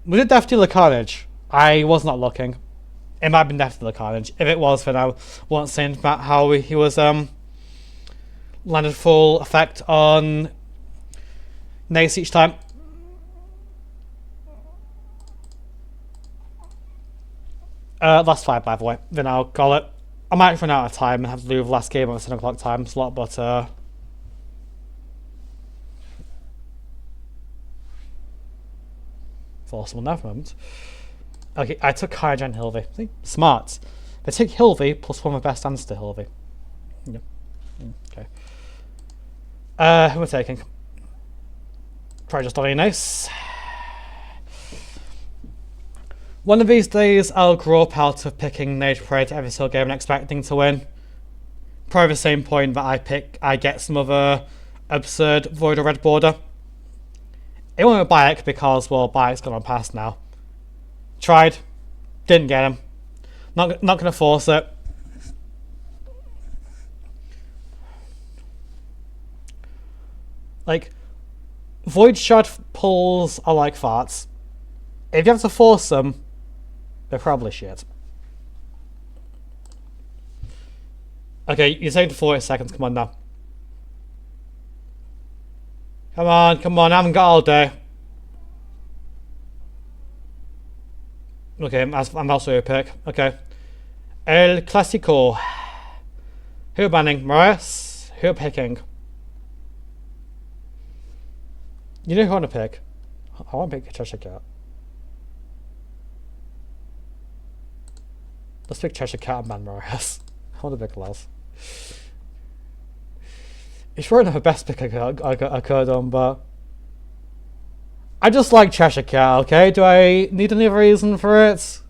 Was it Death Dealer Carnage? I was not looking. It might have been Death Dealer Carnage. If it was, then I won't say anything about how he was landed full effect on Nace each time. Last 5, by the way. Then I'll call it. I might run out of time and have to do the last game on the 7 o'clock time slot, but forcible enough moment. Okay, I took Kaija and Hilvy. See? Smart. They take Hilvy plus 1 of best answer to Hilvy. Yep. Okay. Who am I taking? Probably just Donnie Nice. One of these days, I'll grow up out of picking Nage Parade every single game and expecting to win. Probably the same point that I get some other absurd Void or Red border. It won't be Bayek because, well, Bayek's gone on past now. Tried. Didn't get him. Not going to force it. Like, Void Shard pulls are like farts. If you have to force them, they're probably shit. Okay, you're saying 40 seconds. Come on now. Come on. I haven't got all day. Okay, I'm also a pick. Okay. El Clasico. Who banning? Marias? Who picking? You know who I want to pick? I want to pick Cheshire Cat. Let's pick Cheshire Cat and ban Marias. I want to pick Laz. It's probably not the best pick I could have done, but I just like Cheshire Cat, okay? Do I need any reason for it?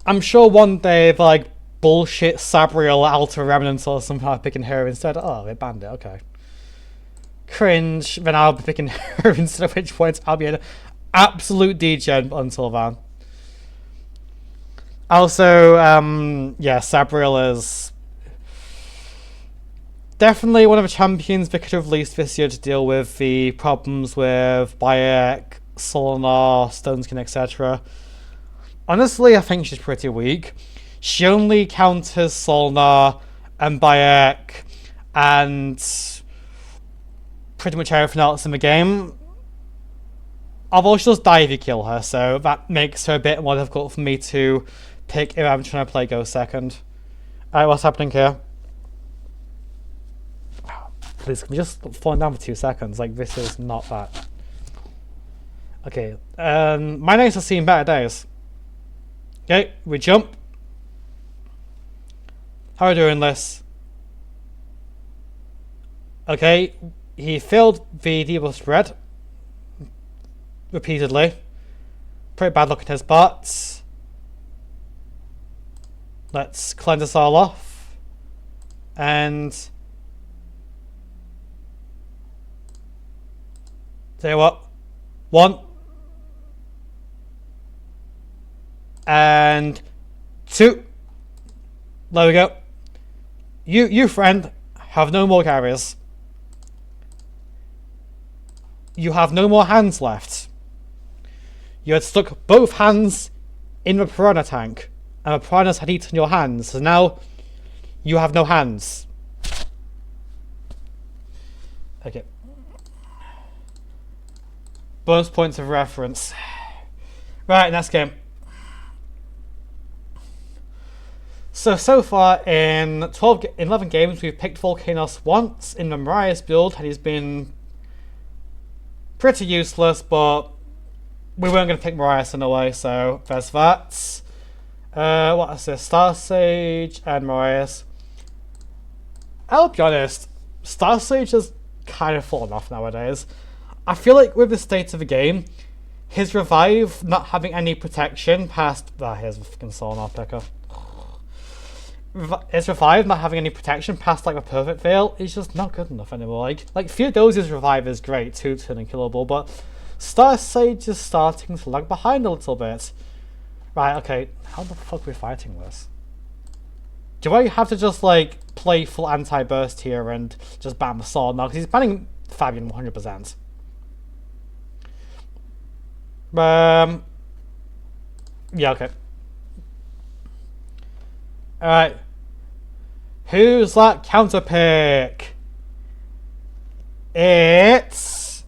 I'm sure one day if like bullshit Sabriel Alter Remnant or something I'll be picking her instead. Oh, they banned it, okay. Cringe, then I'll be picking her instead, of which point I'll be an absolute degen until then. Also, yeah, Sabriel is definitely one of the champions they could have released this year to deal with the problems with Bayek, Solinar, Stoneskin, etc. Honestly, I think she's pretty weak. She only counters Solinar and Bayek and pretty much everything else in the game. Although she does die if you kill her, so that makes her a bit more difficult for me to pick if I'm trying to play Go second. Alright, what's happening here? Please, can we just fall down for 2 seconds? Like, this is not that. Okay, my days have seen better days. Okay, we jump. How are we doing this? Okay, he failed the debuff spread repeatedly. Pretty bad luck in his part. Let's cleanse us all off. And tell you what, 1 and 2. There we go. You friend have no more carriers. You have no more hands left. You had stuck both hands in the piranha tank. and the piranhas had eaten your hands, so now you have no hands. Okay. Bonus points of reference. Right, next game. So far in 11 games, we've picked Volcanoes once in the Mariah's build, and he's been pretty useless, but we weren't going to pick Mariah anyway, so there's that. What is this? Star Sage and Mariah's. I'll be honest, Star Sage has kind of fallen off nowadays. I feel like with the state of the game, his revive not having any protection past... here's a fucking Sonar picker. His revive not having any protection past like a perfect veil is just not good enough anymore. Like Theodosia's revive is great, 2-turn and killable, but Star Sage is starting to lag behind a little bit. Right, okay, how the fuck are we fighting this? Do I have to just like play full anti-burst here and just ban the sword now? Because he's banning Fabian 100%. Yeah, okay. Alright. Who's that counter pick? It's...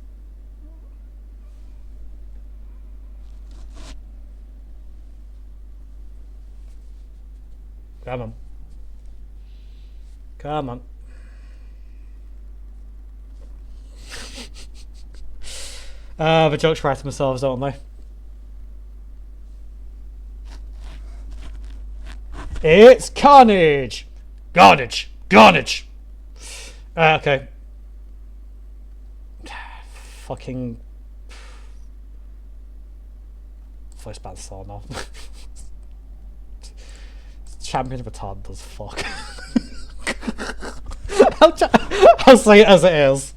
Come on. Come on. The jokes write themselves, don't they? It's Carnage! Carnage! Carnage! Okay. Fucking... Voice band song now. Champion retarded as fuck. I'll say it as it is.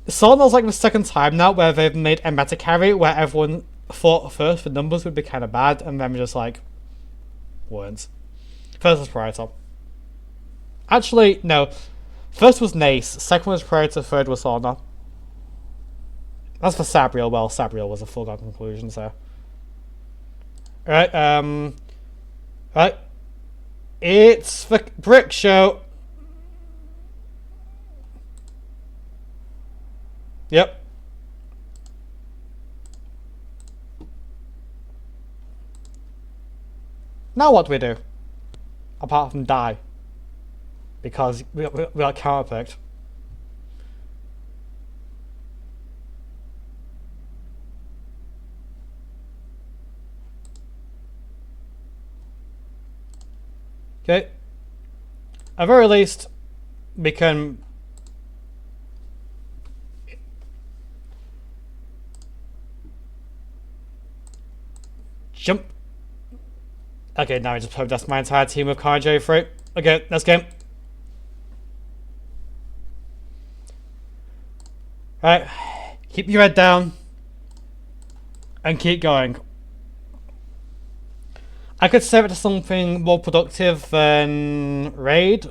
Sornel's like the second time now where they've made a meta carry where everyone thought first the numbers would be kind of bad and then just like weren't. First was Predator. Actually, no. First was Nace, second was Predator, third was Sornel. That's for Sabriel. Well, Sabriel was a foregone conclusion, so. Alright, right. It's the Brick Show. Yep. Now what do we do? Apart from die. Because we got counterpicked. Okay. At very least, we can... jump. Okay, now I just hope that's my entire team of Carjo through. Okay, next game. Right, keep your head down and keep going. I could save it to something more productive than raid,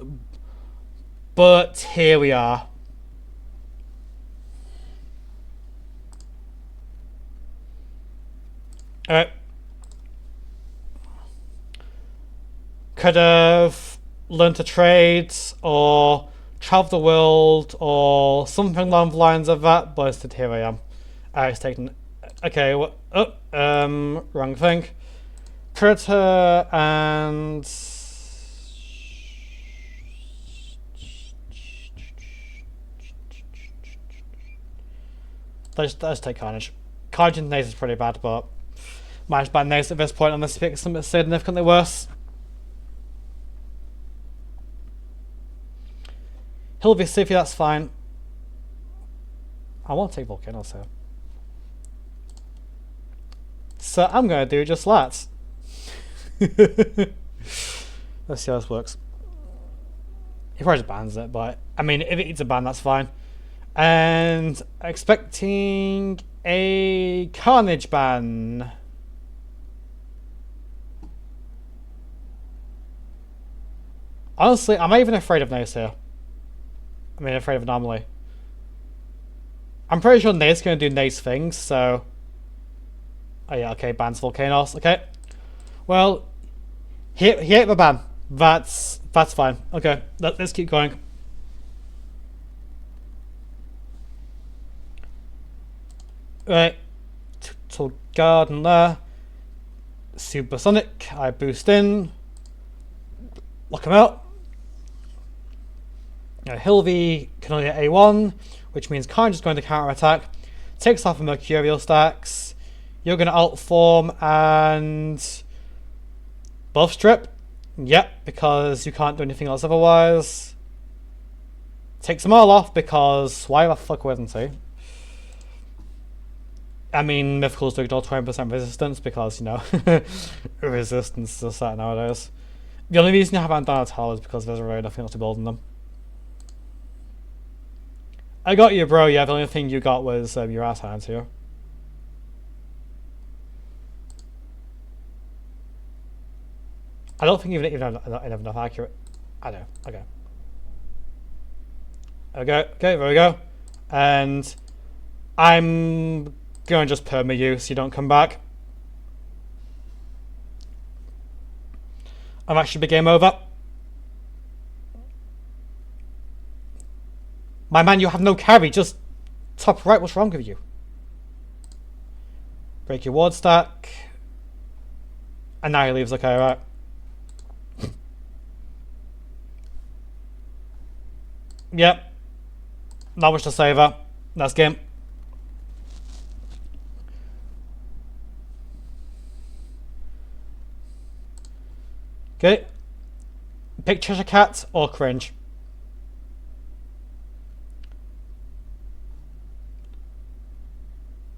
but here we are. Alright. Could have learned to trade or travel the world or something along the lines of that, but instead here I am. It's taken. Okay, what? Wrong thing. Predator and let's take Carnage. Carnage and Nace is pretty bad, but managed by Nace at this point unless he picks something significantly worse. He'll be Sivy, that's fine. I want to take Volcanoes here. So I'm going to do just that. Let's see how this works. He probably just bans it, but I mean, if it eats a ban, that's fine. And expecting a Carnage ban. Honestly, I'm not even afraid of Nace here. I mean, afraid of Anomaly. I'm pretty sure Nace's going to do Nace things, so... Oh yeah, okay, bans volcanoes. Okay. Well, he ate the ban. That's fine. Okay, let's keep going. Right, to garden there. Supersonic. I boost in. Lock him out. Hilvy can only get A1, which means Khan just going to counter attack. Takes off the Mercurial stacks. You're going to alt form and buff strip. Yep, because you can't do anything else otherwise. Takes them all off because why the fuck wouldn't he? I mean, Mythicals do ignore 20% resistance because, you know, resistance is that nowadays. The only reason you haven't done at all is because there's really nothing else to build in them. I got you, bro. Yeah, the only thing you got was your ass hands here. I don't think even enough accurate. I know. Okay. Okay, there we go. And I'm going to just perma you so you don't come back. I'm actually be game over. My man, you have no carry. Just top right. What's wrong with you? Break your ward stack. And now he leaves. Okay, right. Yep. Not much to say there. That's game. Okay. Pick Cheshire Cat or Cringe.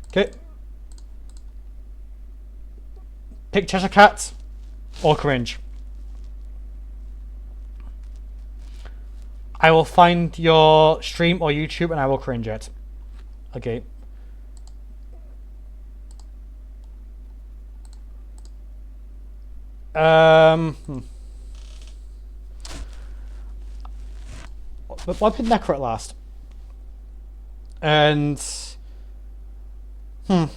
Okay. Pick Cheshire Cat or Cringe. I will find your stream or YouTube and I will cringe it. Okay. What did Necro at last? And why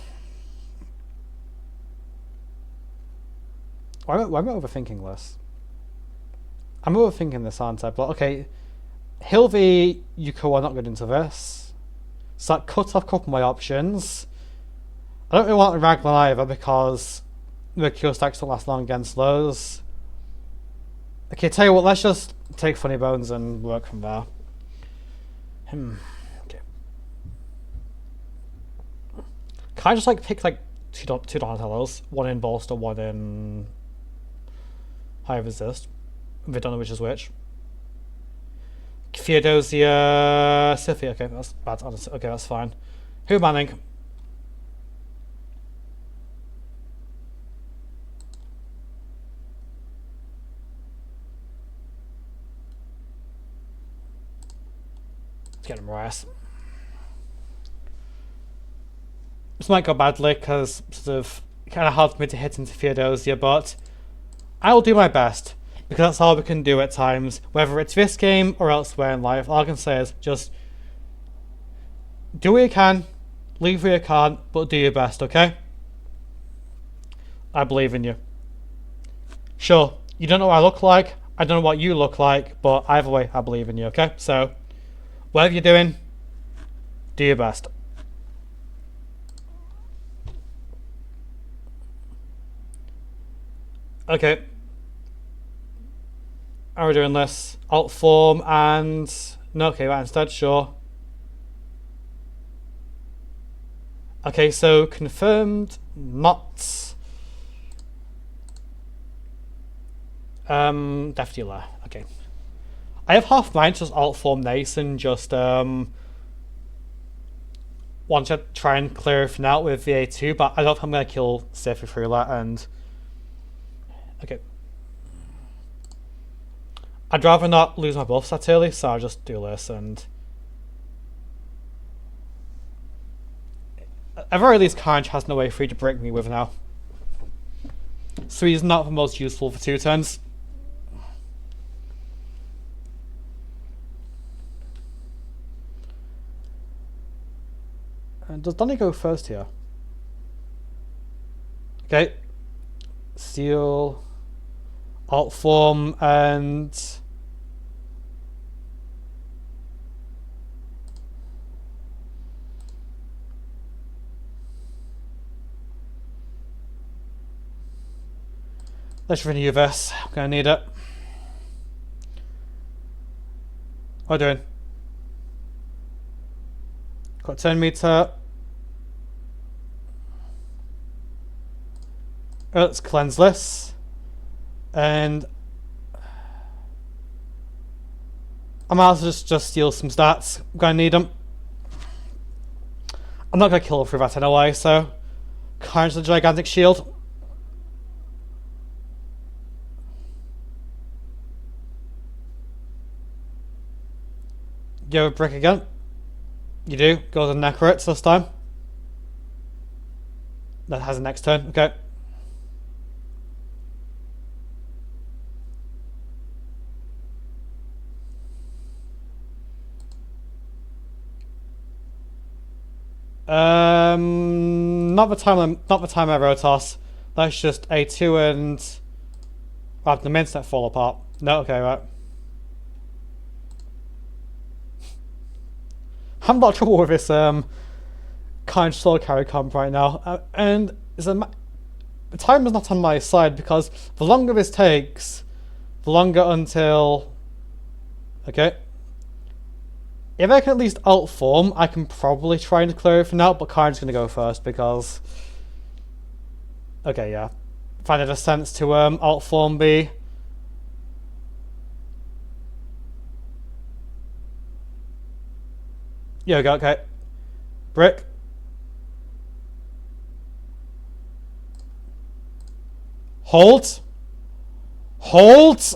am I overthinking this? I'm overthinking this, aren't I? But okay, Hilvy, Yuko are not good into this, so that cuts off a couple of my options. I don't really want Raglan either because the Q stacks don't last long against those. Okay, tell you what, let's just take Funny Bones and work from there. Okay. Can I just like pick like two Donatellos? One in Bolster, one in High Resist. We don't know which is which. Theodosia Scythia, okay, that's bad. Okay, that's fine. Who manning? Let's get him rice. This might go badly because sort of kind of hard for me to hit into Theodosia, but I'll do my best because that's all we can do at times, whether it's this game or elsewhere in life. All I can say is just do what you can, leave where you can't, but do your best, okay? I believe in you. Sure, you don't know what I look like, I don't know what you look like, but either way, I believe in you, okay? So, whatever you're doing, do your best. Okay. How are we doing this? Alt form and... No, okay, right, instead, sure. Okay, so confirmed, not... Deftula, okay. I have half mind to just alt form Nace and just want to try and clear everything out with the A2, but I don't think I'm going to kill Safety through that and... Okay. I'd rather not lose my buffs that early, so I'll just do this and... At very least, Carnage has no way free to break me with now. So he's not the most useful for 2 turns. And does Donny go first here? Okay. Seal. Alt form and let's renew this. I'm gonna need it. What are we doing? Got 10 meter. Let's cleanse this. And I might as well just steal some stats. I'm gonna need them. I'm not gonna kill through that anyway, so Carnage the Gigantic Shield. You have a brick again? You do? Go to Necrots this time. That has a next turn, okay. Not the time I Rotos. That's just a 2 and the main set fall apart. No, okay, right. I'm not trouble with this kind of solo carry comp right now, and the time is not on my side because the longer this takes, the longer until. Okay. If I can at least alt form, I can probably try and clear it for now, but Karn's gonna go first because. Okay, yeah. Find it a sense to alt form B. Here we go, okay. Brick. Hold. Hold.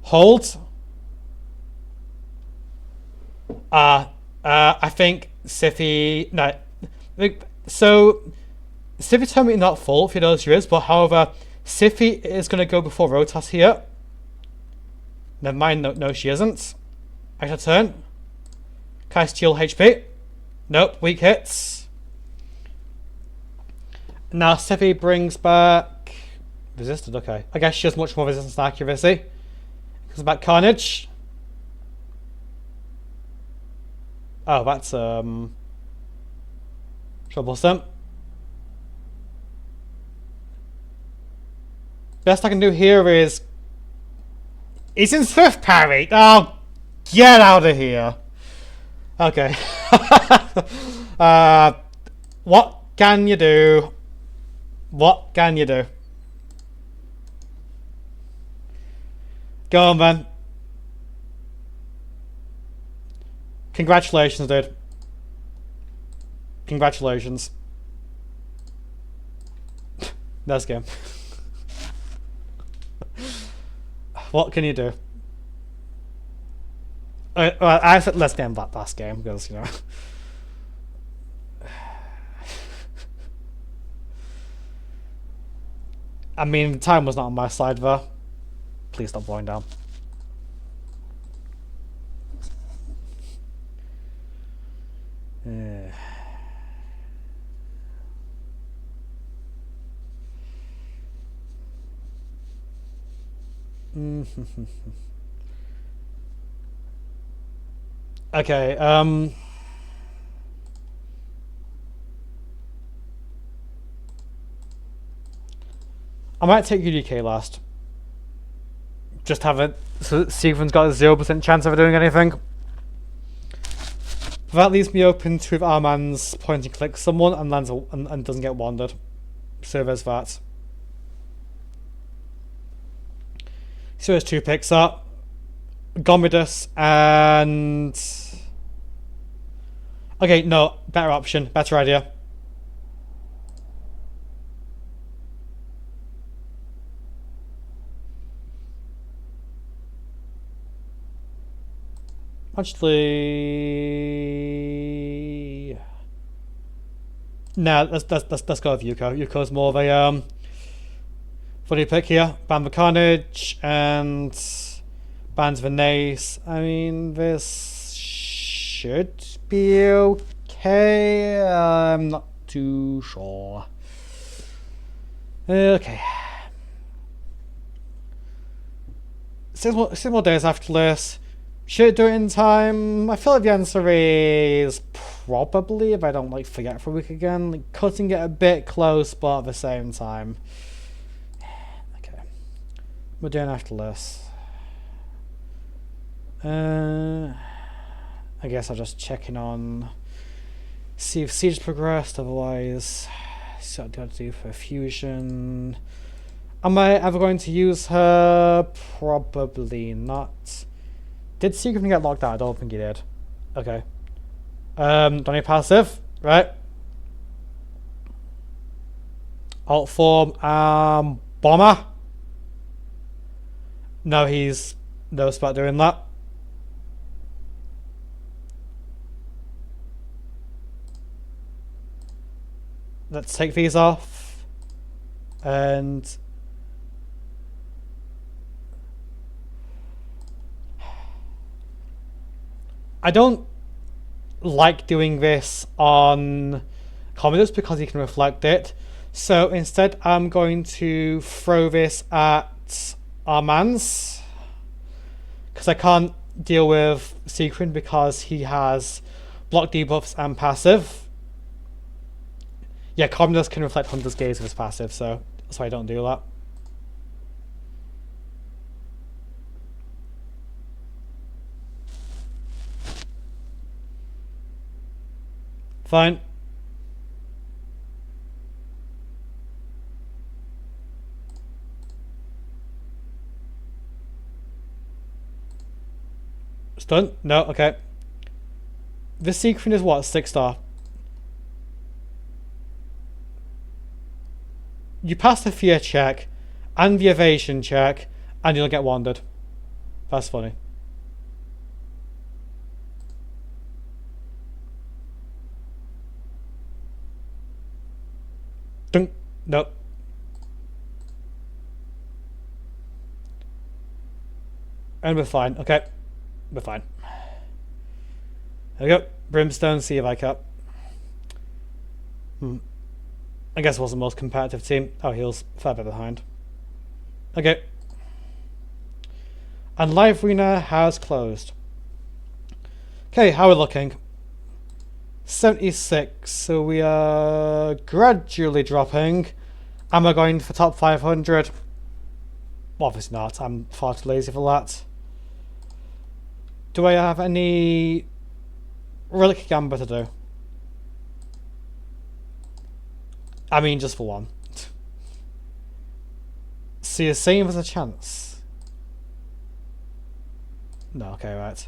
Hold. I think Siffy. No. So, Siffy told me not full, if he knows she is, but however, Siffy is going to go before Rotas here. Never mind, no, she isn't. Extra turn. Can I steal HP? Nope, weak hits. Now, Siffy brings back. Resisted, okay. I guess she has much more resistance and accuracy. Comes back Carnage. Oh, that's troublesome. Best I can do here is. He's in Swift Parry. Oh, get out of here. Okay. What can you do? What can you do? Go on, man. Congratulations, dude. Congratulations. Nice game. What can you do? Well, I said let's name that last game because, you know. I mean, time was not on my side though. Please stop blowing down. Okay, I might take UDK last. Just have it so Siegfried's got a 0% chance of doing anything. That leaves me open to if Arman's point and click someone and lands and doesn't get wandered. So there's that. So there's 2 picks up. Gomidus and. Okay, no, better option, better idea. Actually, nah, let's go with Yuko. Yuko's more of a funny pick here. Ban the Carnage and bans the Nace. I mean, this should be okay. okay. I'm not too sure. Okay. 6 more days after this. Should it do it in time? I feel like the answer is probably, if I don't like forget for a week again. Like, cutting it a bit close, but at the same time. Okay. We're doing after this. I guess I'll just check in on, see if Siege progressed, otherwise see what I got to do for fusion. Am I ever going to use her? Probably not. Did Secret get locked out? I don't think he did. Okay. Don't need passive, right? Alt form, bomber. No, he's no about doing that. Let's take these off. And I don't like doing this on Commodus because you can reflect it. So instead I'm going to throw this at Armand's, because I can't deal with Sequin because he has block debuffs and passive. Yeah, Commodus can reflect Hunter's Gaze with his passive, so that's why I don't do that. Fine. Stun? No, okay. This Sequin is what? 6-star. You pass the fear check and the evasion check, and you'll get wandered. That's funny. Dunk. Nope. And we're fine. Okay. We're fine. There we go. Brimstone, Sea of Icat. I guess it was the most competitive team. Oh, he's further behind. Okay. And Live Arena has closed. Okay, how are we looking? 76. So we are gradually dropping. Am I going for top 500? Obviously not. I'm far too lazy for that. Do I have any Relic Gamba to do? I mean, just for one. See, the same as a chance. No, okay, right.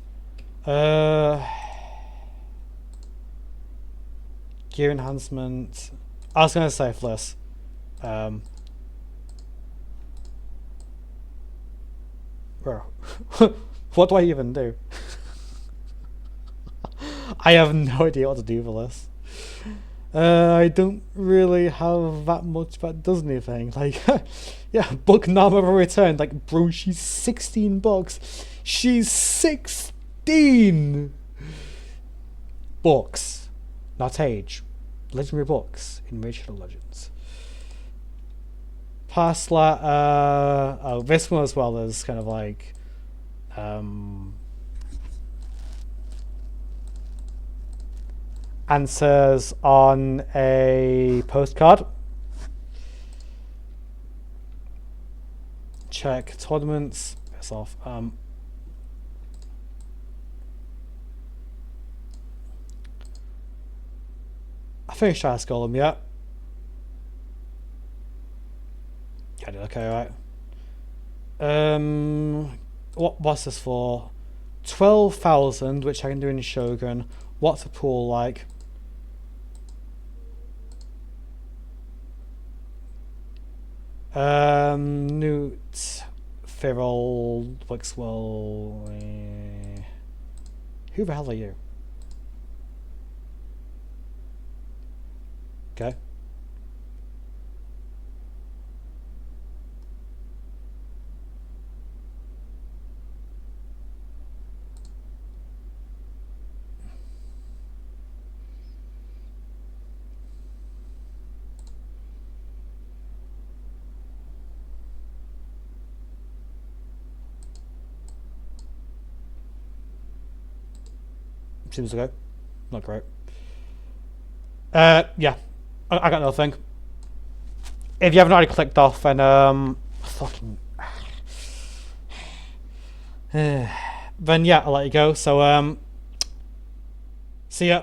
Gear enhancement. I was gonna say Fliss. Bro, what do I even do? I have no idea what to do for this. I don't really have that much that does anything. Like, yeah, book Nama returned. Like, bro, she's 16 bucks. She's 16 books, not age. Legendary books in Regional Legends. Pasla, oh, this one as well is kind of like, answers on a postcard. Check tournaments. Piss off. I finished Ice Golem, yeah. Yeah, I did okay, right. What's this for? 12,000, which I can do in Shogun. What's a pool like? Newt, Firol, Wixwell. Who the hell are you? Okay. seems okay. Not great. Yeah. I got nothing. If you haven't already clicked off, and fucking, then yeah, I'll let you go. So see ya.